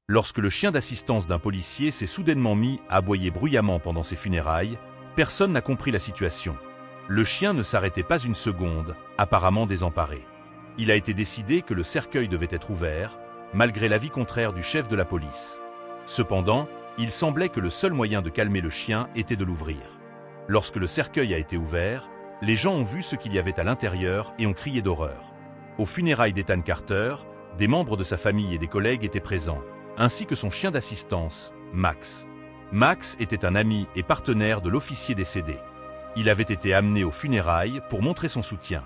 Lorsque le chien d'assistance d'un policier s'est soudainement mis à aboyer bruyamment pendant ses funérailles, personne n'a compris la situation. Le chien ne s'arrêtait pas une seconde, apparemment désemparé. Il a été décidé que le cercueil devait être ouvert, malgré l'avis contraire du chef de la police. Cependant, il semblait que le seul moyen de calmer le chien était de l'ouvrir. Lorsque le cercueil a été ouvert, les gens ont vu ce qu'il y avait à l'intérieur et ont crié d'horreur. Aux funérailles d'Ethan Carter, des membres de sa famille et des collègues étaient présents, ainsi que son chien d'assistance, Max. Max était un ami et partenaire de l'officier décédé. Il avait été amené aux funérailles pour montrer son soutien.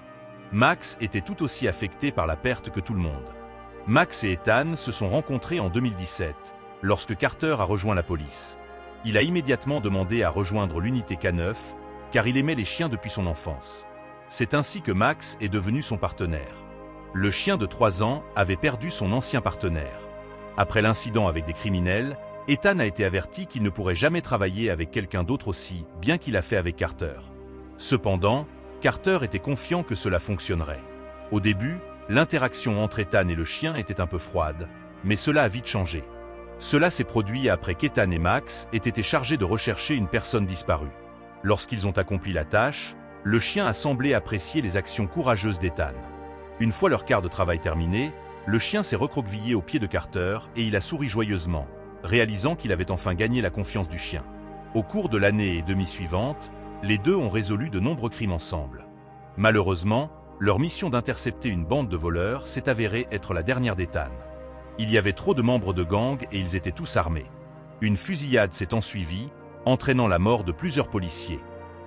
Max était tout aussi affecté par la perte que tout le monde. Max et Ethan se sont rencontrés en 2017, lorsque Carter a rejoint la police. Il a immédiatement demandé à rejoindre l'unité K9, car il aimait les chiens depuis son enfance. C'est ainsi que Max est devenu son partenaire. Le chien de 3 ans avait perdu son ancien partenaire. Après l'incident avec des criminels, Ethan a été averti qu'il ne pourrait jamais travailler avec quelqu'un d'autre aussi bien qu'il a fait avec Carter. Cependant, Carter était confiant que cela fonctionnerait. Au début, l'interaction entre Ethan et le chien était un peu froide, mais cela a vite changé. Cela s'est produit après qu'Ethan et Max aient été chargés de rechercher une personne disparue. Lorsqu'ils ont accompli la tâche, le chien a semblé apprécier les actions courageuses d'Ethan. Une fois leur quart de travail terminé, le chien s'est recroquevillé aux pieds de Carter et il a souri joyeusement, réalisant qu'il avait enfin gagné la confiance du chien. Au cours de l'année et demie suivante, les deux ont résolu de nombreux crimes ensemble. Malheureusement, leur mission d'intercepter une bande de voleurs s'est avérée être la dernière d'Ethan. Il y avait trop de membres de gang et ils étaient tous armés. Une fusillade s'est ensuivie, entraînant la mort de plusieurs policiers.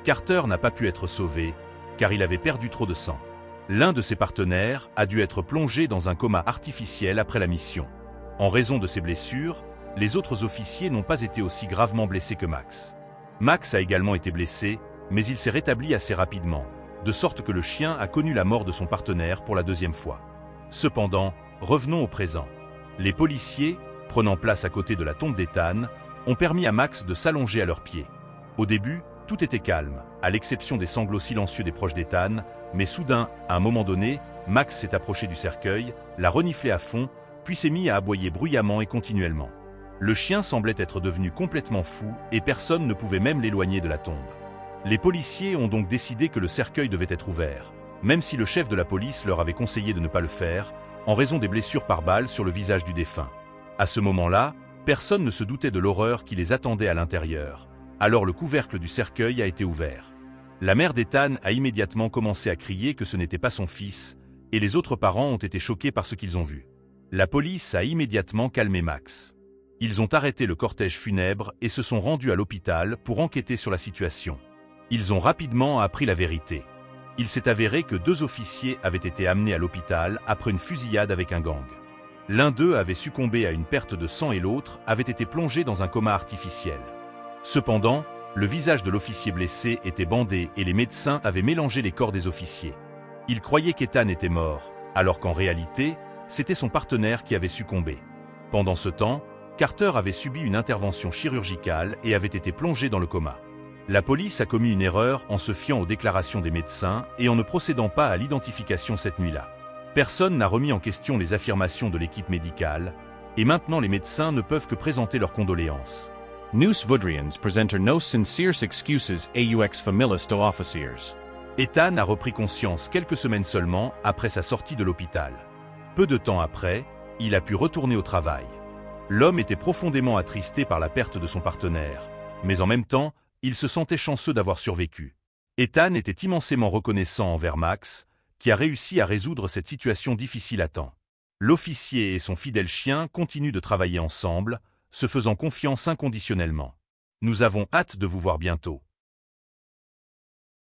Carter n'a pas pu être sauvé, car il avait perdu trop de sang. L'un de ses partenaires a dû être plongé dans un coma artificiel après la mission. En raison de ses blessures, les autres officiers n'ont pas été aussi gravement blessés que Max. Max a également été blessé, mais il s'est rétabli assez rapidement, de sorte que le chien a connu la mort de son partenaire pour la 2e fois. Cependant, revenons au présent. Les policiers, prenant place à côté de la tombe d'Ethan, ont permis à Max de s'allonger à leurs pieds. Au début, tout était calme, à l'exception des sanglots silencieux des proches d'Ethan, mais soudain, à un moment donné, Max s'est approché du cercueil, l'a reniflé à fond, puis s'est mis à aboyer bruyamment et continuellement. Le chien semblait être devenu complètement fou et personne ne pouvait même l'éloigner de la tombe. Les policiers ont donc décidé que le cercueil devait être ouvert, même si le chef de la police leur avait conseillé de ne pas le faire, en raison des blessures par balle sur le visage du défunt. À ce moment-là, personne ne se doutait de l'horreur qui les attendait à l'intérieur. Alors le couvercle du cercueil a été ouvert. La mère d'Ethan a immédiatement commencé à crier que ce n'était pas son fils, et les autres parents ont été choqués par ce qu'ils ont vu. La police a immédiatement calmé Max. Ils ont arrêté le cortège funèbre et se sont rendus à l'hôpital pour enquêter sur la situation. Ils ont rapidement appris la vérité. Il s'est avéré que 2 officiers avaient été amenés à l'hôpital après une fusillade avec un gang. L'un d'eux avait succombé à une perte de sang et l'autre avait été plongé dans un coma artificiel. Cependant, le visage de l'officier blessé était bandé et les médecins avaient mélangé les corps des officiers. Ils croyaient qu'Ethan était mort, alors qu'en réalité, c'était son partenaire qui avait succombé. Pendant ce temps, Carter avait subi une intervention chirurgicale et avait été plongé dans le coma. La police a commis une erreur en se fiant aux déclarations des médecins et en ne procédant pas à l'identification cette nuit-là. Personne n'a remis en question les affirmations de l'équipe médicale, et maintenant les médecins ne peuvent que présenter leurs condoléances. Nous voudrions presenter nos sincères excuses aux familles de officiers. Ethan a repris conscience quelques semaines seulement après sa sortie de l'hôpital. Peu de temps après, il a pu retourner au travail. L'homme était profondément attristé par la perte de son partenaire, mais en même temps, il se sentait chanceux d'avoir survécu. Ethan était immensément reconnaissant envers Max, qui a réussi à résoudre cette situation difficile à temps. L'officier et son fidèle chien continuent de travailler ensemble, se faisant confiance inconditionnellement. Nous avons hâte de vous voir bientôt.